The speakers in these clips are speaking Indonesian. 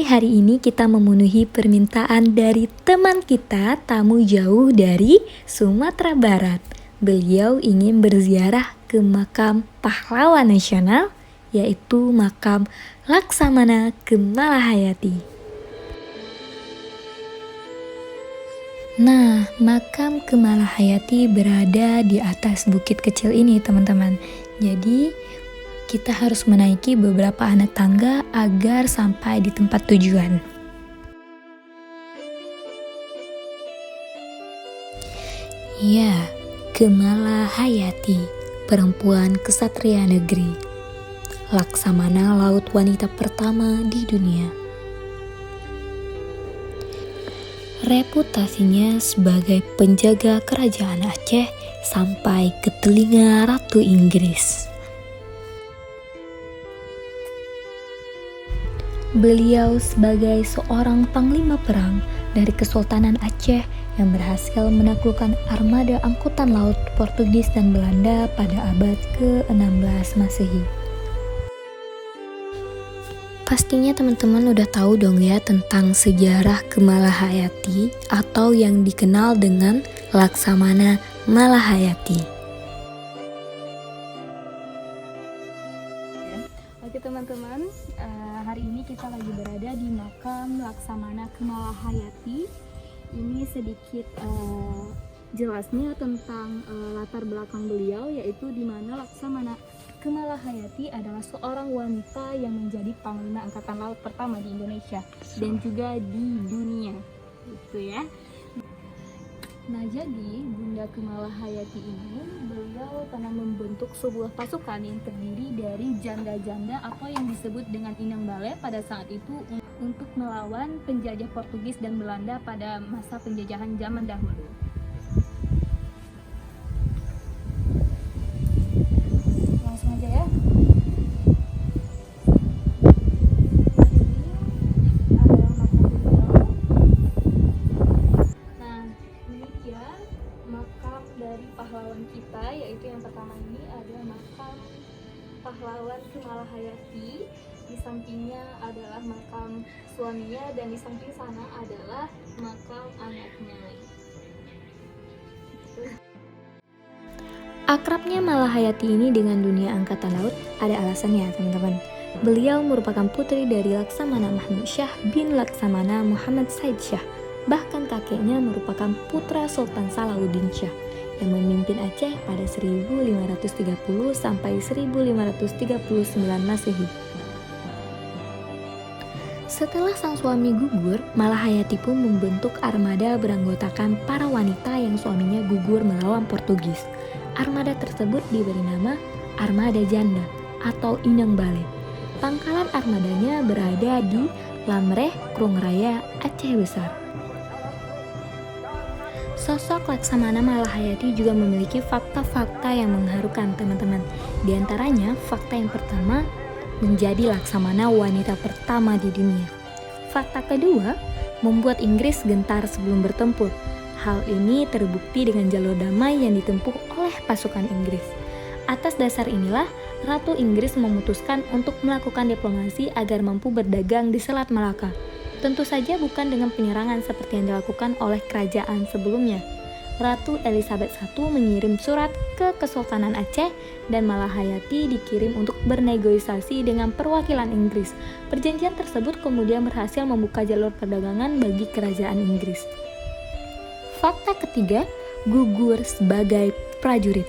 hari ini kita memenuhi permintaan dari teman kita, tamu jauh dari Sumatera Barat. Beliau ingin berziarah ke makam pahlawan nasional, yaitu makam Laksamana Kemalahayati. Nah, makam Kemalahayati berada di atas bukit kecil ini, teman-teman. Jadi, kita harus menaiki beberapa anak tangga agar sampai di tempat tujuan. Ya, Kemalahayati, perempuan kesatria negeri, Laksamana laut wanita pertama di dunia. Reputasinya sebagai penjaga kerajaan Aceh sampai ke telinga Ratu Inggris. Beliau sebagai seorang panglima perang dari Kesultanan Aceh yang berhasil menaklukkan armada angkutan laut Portugis dan Belanda pada abad ke-16 Masehi. Pastinya teman-teman udah tahu dong ya tentang sejarah Kemalahayati atau yang dikenal dengan Laksamana Malahayati. Oke teman-teman, hari ini kita lagi berada di makam Laksamana Kemalahayati. Ini sedikit jelasnya tentang latar belakang beliau, yaitu di mana Laksamana Kemalahayati adalah seorang wanita yang menjadi panglima angkatan laut pertama di Indonesia dan juga di dunia, gitu ya. Nah, jadi Bunda Kemalahayati ini beliau pernah membentuk sebuah pasukan yang terdiri dari janda-janda atau yang disebut dengan Inang Balé pada saat itu untuk melawan penjajah Portugis dan Belanda pada masa penjajahan zaman dahulu. Langsung aja ya. Pahlawan kita, yaitu yang pertama ini ada makam pahlawan Kemalahayati. Di sampingnya adalah makam suaminya dan di samping sana adalah makam anaknya. Akrabnya Malahayati ini dengan dunia angkatan laut ada alasannya, teman-teman. Beliau merupakan putri dari Laksamana Mahmud Syah bin Laksamana Muhammad Said Syah. Bahkan kakeknya merupakan putra Sultan Salahuddin Syah yang memimpin Aceh pada 1530 sampai 1539 Masehi. Setelah sang suami gugur, Malahayati pun membentuk armada beranggotakan para wanita yang suaminya gugur melawan Portugis. Armada tersebut diberi nama Armada Janda atau Inang Balé. Pangkalan armadanya berada di Lamreh, Krung Raya, Aceh Besar. Sosok Laksamana Malahayati juga memiliki fakta-fakta yang mengharukan, teman-teman. Di antaranya, fakta yang pertama, menjadi Laksamana wanita pertama di dunia. Fakta kedua, membuat Inggris gentar sebelum bertempur. Hal ini terbukti dengan jalur damai yang ditempuh oleh pasukan Inggris. Atas dasar inilah, Ratu Inggris memutuskan untuk melakukan diplomasi agar mampu berdagang di Selat Malaka. Tentu saja bukan dengan penyerangan seperti yang dilakukan oleh kerajaan sebelumnya. Ratu Elizabeth I mengirim surat ke Kesultanan Aceh dan Malahayati dikirim untuk bernegosiasi dengan perwakilan Inggris. Perjanjian tersebut kemudian berhasil membuka jalur perdagangan bagi kerajaan Inggris. Fakta ketiga, gugur sebagai prajurit.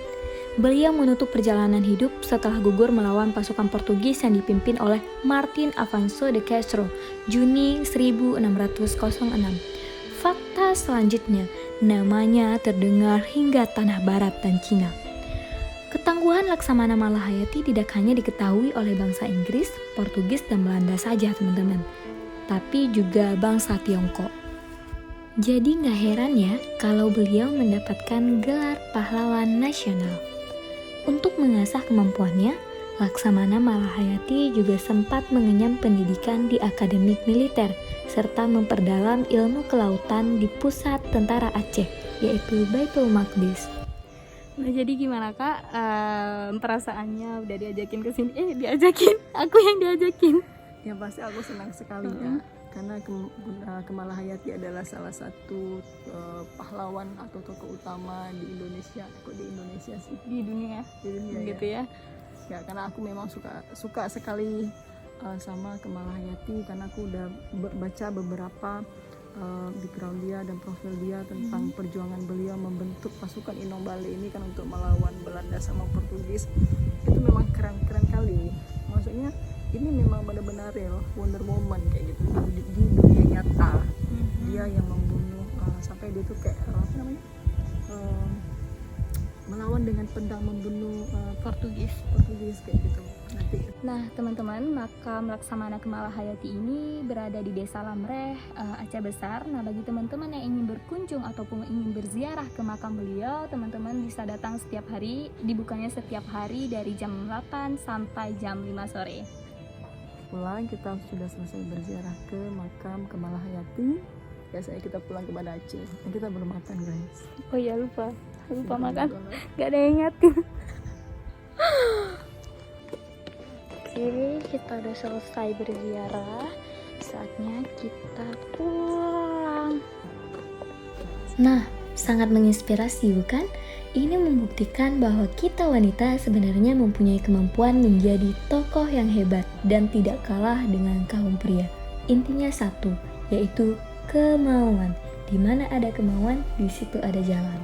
Beliau menutup perjalanan hidup setelah gugur melawan pasukan Portugis yang dipimpin oleh Martin Afonso de Castro, Juni 1606. Fakta selanjutnya, namanya terdengar hingga tanah barat dan Cina. Ketangguhan Laksamana Malahayati tidak hanya diketahui oleh bangsa Inggris, Portugis, dan Belanda saja, teman-teman, tapi juga bangsa Tiongkok. Jadi gak heran ya kalau beliau mendapatkan gelar pahlawan nasional. Untuk mengasah kemampuannya, Laksamana Malahayati juga sempat mengenyam pendidikan di akademik militer serta memperdalam ilmu kelautan di pusat tentara Aceh, yaitu Baitul Maqdis. Nah, jadi gimana Kak perasaannya udah diajakin ke sini? Diajakin, aku yang diajakin. Ya pasti aku senang sekali ya. karena Bunda Kamala Hayati adalah salah satu pahlawan atau tokoh utama di Indonesia. Kok di Indonesia sih? Di dunia gitu ya. Ya, karena aku memang suka sekali sama Kamala Hayati, karena aku udah baca beberapa background dia dan profil dia tentang perjuangan beliau membentuk pasukan Inombale ini kan untuk melawan Belanda sama Portugis. Itu memang keren kali. Maksudnya ini memang benar-benar real Wonder Woman kayak gitu di dunia nyata. Dia yang membunuh sampai dia tuh kayak apa namanya, melawan dengan pedang membunuh Portugis kayak gitu. Nah teman-teman, makam Laksamana Kamala Hayati ini berada di Desa Lamreh, Aceh Besar. Nah bagi teman-teman yang ingin berkunjung ataupun ingin berziarah ke makam beliau, teman-teman bisa datang setiap hari. Dibukanya setiap hari dari jam 8 sampai jam 5 sore. Pulang kita sudah selesai berziarah ke makam Kamala Hayati. Biasanya kita pulang ke Banda Aceh. Nah, kita belum makan guys. Oh iya, lupa makan. Gak ada yang ingatin. Oke, kita udah selesai berziarah. Saatnya kita pulang. Nah, sangat menginspirasi bukan? Ini membuktikan bahwa kita wanita sebenarnya mempunyai kemampuan menjadi tokoh yang hebat dan tidak kalah dengan kaum pria. Intinya satu, yaitu kemauan. Di mana ada kemauan, di situ ada jalan.